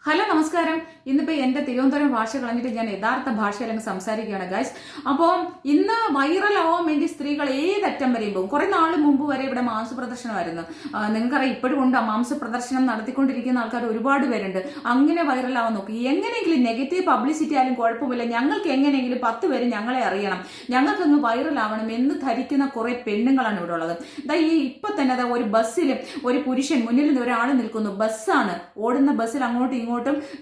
Hello നമസ്കാരം. ഇന്നിപ്പോ എന്റെ തിരുവനന്തപുരം ഭാഷ കളഞ്ഞിട്ട് ഞാൻ യഥാർത്ഥ ഭാഷയിൽ അങ്ങ് സംസാരിക്കുകയാണ് ഗൈസ്. അപ്പോൾ ഇന്ന് വൈറലാവാൻ വേണ്ടി സ്ത്രീകൾ ഏതറ്റം വരെയും പോകും. കുറെ നാൾ മുമ്പ് വരെ ഇവിടെ മാംസ പ്രദർശനമായിരുന്നു. നിങ്ങൾക്കറിയാം, ഇപ്പോഴും ഉണ്ട് മാംസ പ്രദർശനം നടത്തിക്കൊണ്ടിരിക്കുന്ന ആൾക്കാർ ഒരുപാട് പേരുണ്ട്. അങ്ങനെ വൈറലാവാൻ നോക്കി. എങ്ങനെയെങ്കിലും നെഗറ്റീവ് പബ്ലിസിറ്റി ആയാലും കുഴപ്പമില്ല, ഞങ്ങൾക്ക് എങ്ങനെയെങ്കിലും 10 പേര് ഞങ്ങളെ അറിയണം, ഞങ്ങൾക്കങ്ങ് വൈറലാവണം എന്ന് ധരിക്കുന്ന കുറെ പെണ്ണുങ്ങളാണ് ഇവിടെ ഉള്ളത്. ഇപ്പൊ തന്നെ ഒരു ബസ്സിൽ ഒരു പുരുഷൻ മുന്നിൽ നിന്ന് ഒരാൾ നിൽക്കുന്നു. ബസ്സാണ് ഓടുന്ന. ബസ്സിൽ അങ്ങോട്ടും ഇങ്ങോട്ടും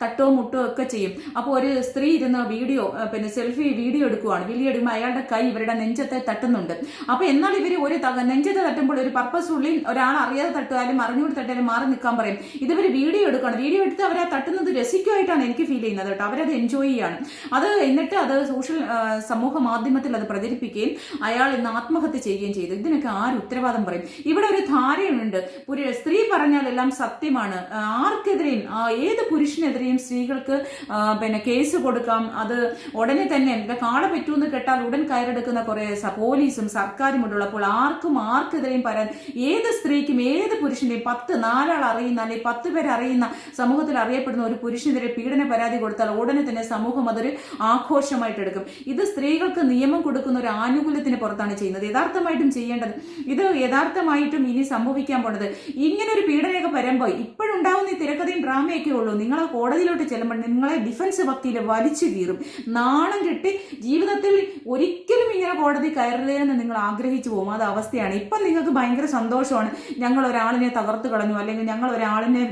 തട്ടോ മുട്ടോ ഒക്കെ ചെയ്യും. അപ്പോൾ ഒരു സ്ത്രീ ഇരുന്ന് സെൽഫി വീഡിയോ എടുക്കുവാണ്. വീഡിയോ എടുക്കുമ്പോൾ അയാളുടെ കൈ ഇവരുടെ നെഞ്ചത്തെ തട്ടുന്നുണ്ട്. അപ്പൊ എന്നാൽ ഇവര് ഒരു നെഞ്ചത്തെ തട്ടുമ്പോൾ ഒരു പർപ്പസ് ഉള്ളിൽ ഒരാൾ അറിയാതെ തട്ടുകയാലും അറിഞ്ഞുകൊണ്ട് തട്ടാലും മാറി നിൽക്കാൻ പറയും. ഇതുവരെ വീഡിയോ എടുക്കണം. വീഡിയോ എടുത്ത് അവരെ തട്ടുന്നത് രസിക്കുമായിട്ടാണ് എനിക്ക് ഫീൽ ചെയ്യുന്നത് കേട്ടോ. അവരത് എൻജോയ് ചെയ്യാണ്. എന്നിട്ട് അത് സമൂഹ മാധ്യമത്തിൽ അത് പ്രചരിപ്പിക്കുകയും അയാൾ ഇന്ന് ആത്മഹത്യ ചെയ്യുകയും ചെയ്തു. ഇതിനൊക്കെ ആര് ഉത്തരവാദം പറയും? ഇവിടെ ഒരു ധാരണയുണ്ട്, സ്ത്രീ പറഞ്ഞാൽ എല്ലാം സത്യമാണ്. ആർക്കെതിരെയും ഏത് പുരുഷനെതിരെയും സ്ത്രീകൾക്ക് കേസ് കൊടുക്കാം. അത് ഉടനെ തന്നെ കാള പറ്റൂന്ന് കേട്ടാൽ ഉടൻ കയറെടുക്കുന്ന കുറെ പോലീസും സർക്കാരും ഉള്ളപ്പോൾ ആർക്കെതിരെയും പറയാൻ ഏത് സ്ത്രീക്കും ഏത് പുരുഷന്റെയും 4 അറിയുന്ന അല്ലെങ്കിൽ 10 പേര് അറിയുന്ന സമൂഹത്തിൽ അറിയപ്പെടുന്ന ഒരു പുരുഷനെതിരെ പീഡന പരാതി കൊടുത്താൽ ഉടനെ തന്നെ സമൂഹം അതൊരു ആഘോഷമായിട്ട് എടുക്കും. ഇത് സ്ത്രീകൾക്ക് നിയമം കൊടുക്കുന്ന ഒരു ആനുകൂല്യത്തിന് പുറത്താണ് ചെയ്യുന്നത്. യഥാർത്ഥമായിട്ടും ചെയ്യേണ്ടത് ഇത് യഥാർത്ഥമായിട്ടും ഇനി സംഭവിക്കാൻ പോണത് ഇങ്ങനെ ഒരു പീഡനമൊക്കെ വരുമ്പോൾ ഇപ്പോഴുണ്ടാവുന്ന ഈ തിരക്കഥയും ഡ്രാമയൊക്കെ ഉള്ളൂ. നിങ്ങളെ കോടതിയിലോട്ട് ചെല്ലുമ്പോൾ നിങ്ങളെ ഡിഫൻസ് വക്കീല് വലിച്ചു കീറും. നാണം കെട്ടി ജീവിതത്തിൽ ഒരിക്കലും ഇങ്ങനെ കോടതി കയറില്ലെന്ന് നിങ്ങൾ ആഗ്രഹിച്ചു പോകും. അത് അവസ്ഥയാണ്. ഇപ്പം നിങ്ങൾക്ക് ഭയങ്കര സന്തോഷമാണ്, ഞങ്ങൾ ഒരാളിനെ തകർത്ത് കളഞ്ഞു, അല്ലെങ്കിൽ ഞങ്ങൾ ഒരാളിനെ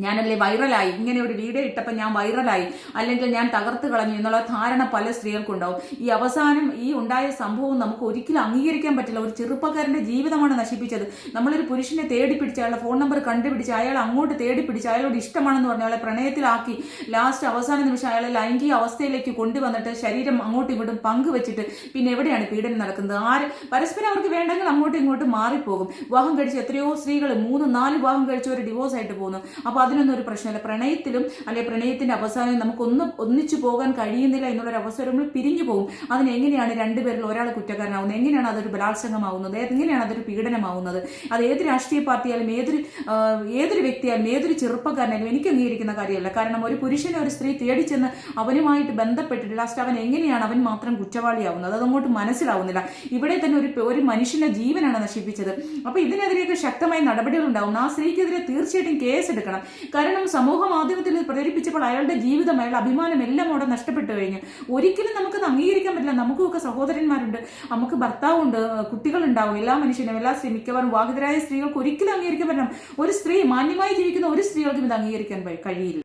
ഞാനല്ലേ വൈറലായി, ഇങ്ങനെ ഒരു വീഡിയോ ഇട്ടപ്പോൾ ഞാൻ വൈറലായി, അല്ലെങ്കിൽ ഞാൻ തകർത്ത് കളഞ്ഞു എന്നുള്ള ധാരണ പല സ്ത്രീകൾക്കുണ്ടാവും. ഈ അവസാനം ഈ ഉണ്ടായ സംഭവം നമുക്ക് ഒരിക്കലും അംഗീകരിക്കാൻ പറ്റില്ല. ഒരു ചെറുപ്പക്കാരന്റെ ജീവിതമാണ് നശിപ്പിച്ചത്. നമ്മളൊരു പുരുഷനെ തേടി പിടിച്ച് അയാളുടെ ഫോൺ നമ്പർ കണ്ടുപിടിച്ച് അയാൾ അങ്ങോട്ട് തേടി പിടിച്ച് അയാളോട് ഇഷ്ടമാണെന്ന് പറഞ്ഞ് അയാളെ പ്രണയത്തിലാക്കി ലാസ്റ്റ് അവസാന നിമിഷം അയാളെ ലൈംഗിക അവസ്ഥയിലേക്ക് കൊണ്ടുവന്നിട്ട് ശരീരം അങ്ങോട്ടും ഇങ്ങോട്ടും പങ്കുവെച്ചിട്ട് പിന്നെ എവിടെയാണ് പീഡനം നടക്കുന്നത്? പരസ്പരം അവർക്ക് വേണ്ടെങ്കിൽ അങ്ങോട്ടും ഇങ്ങോട്ടും മാറിപ്പോകും. വിവാഹം കഴിച്ച് എത്രയോ സ്ത്രീകൾ 3-4 വിവാഹം കഴിച്ചവർ ഡിവോഴ്സ് ആയിട്ട് പോകുന്നു. അപ്പൊ അതിനൊന്നും ഒരു പ്രശ്നമില്ല. പ്രണയത്തിലും അല്ലെങ്കിൽ പ്രണയത്തിന്റെ അവസാനം നമുക്കൊന്നും ഒന്നിച്ചു പോകാൻ കഴിയുന്നില്ല എന്നുള്ളൊരു അവസരം പിരിഞ്ഞു പോകും. അതിനെങ്ങനെയാണ് രണ്ടുപേരിൽ ഒരാൾ കുറ്റക്കാരനാവുന്നത്? എങ്ങനെയാണ് അതൊരു ബലാത്സംഗമാവുന്നത്? എങ്ങനെയാണ് അതൊരു പീഡനമാവുന്നത്? അത് ഏത് രാഷ്ട്രീയ പാർട്ടിയാലും ഏതൊരു വ്യക്തിയാലും ഏതൊരു ചെറുപ്പക്കാരനായാലും എനിക്ക് അംഗീകരിക്കുന്ന കാര്യമല്ല. കാരണം ഒരു പുരുഷനെ ഒരു സ്ത്രീ തേടിച്ചെന്ന് അവനുമായിട്ട് ബന്ധപ്പെട്ടിട്ട് ലാസ്റ്റ് അവൻ എങ്ങനെയാണ് അവൻ മാത്രം കുറ്റവാളിയാവുന്നത്? അതങ്ങോട്ട് മനസ്സിലാവുന്നില്ല. ഇവിടെ തന്നെ ഒരു മനുഷ്യന്റെ ജീവനാണ് നശിപ്പിച്ചത്. അപ്പൊ ഇതിനെതിരെയൊക്കെ ശക്തമായ നടപടികൾ ഉണ്ടാവും. ആ സ്ത്രീക്കെതിരെ തീർച്ചയായിട്ടും കേസ് എടുക്കണം. കാരണം സമൂഹ മാധ്യമത്തിൽ പ്രചരിപ്പിച്ചപ്പോൾ അയാളുടെ ജീവിതം, അയാളുടെ അഭിമാനം എല്ലാം അവിടെ നഷ്ടപ്പെട്ടു കഴിഞ്ഞു. ഒരിക്കലും നമുക്കത് അംഗീകരിക്കാൻ പറ്റില്ല. നമുക്കൊക്കെ സഹോദരന്മാരുണ്ട്, നമുക്ക് ഭർത്താവുണ്ട്, കുട്ടികളുണ്ടാവും. എല്ലാ മനുഷ്യനും മിക്കവാറും വിവാഹിതരായ സ്ത്രീകൾക്ക് ഒരിക്കലും അംഗീകരിക്കാൻ പറ്റില്ല. ഒരു സ്ത്രീ മാന്യമായി ജീവിക്കുന്ന ഒരു സ്ത്രീകൾക്കും ഇത് അംഗീകരിക്കാൻ കഴിയില്ല.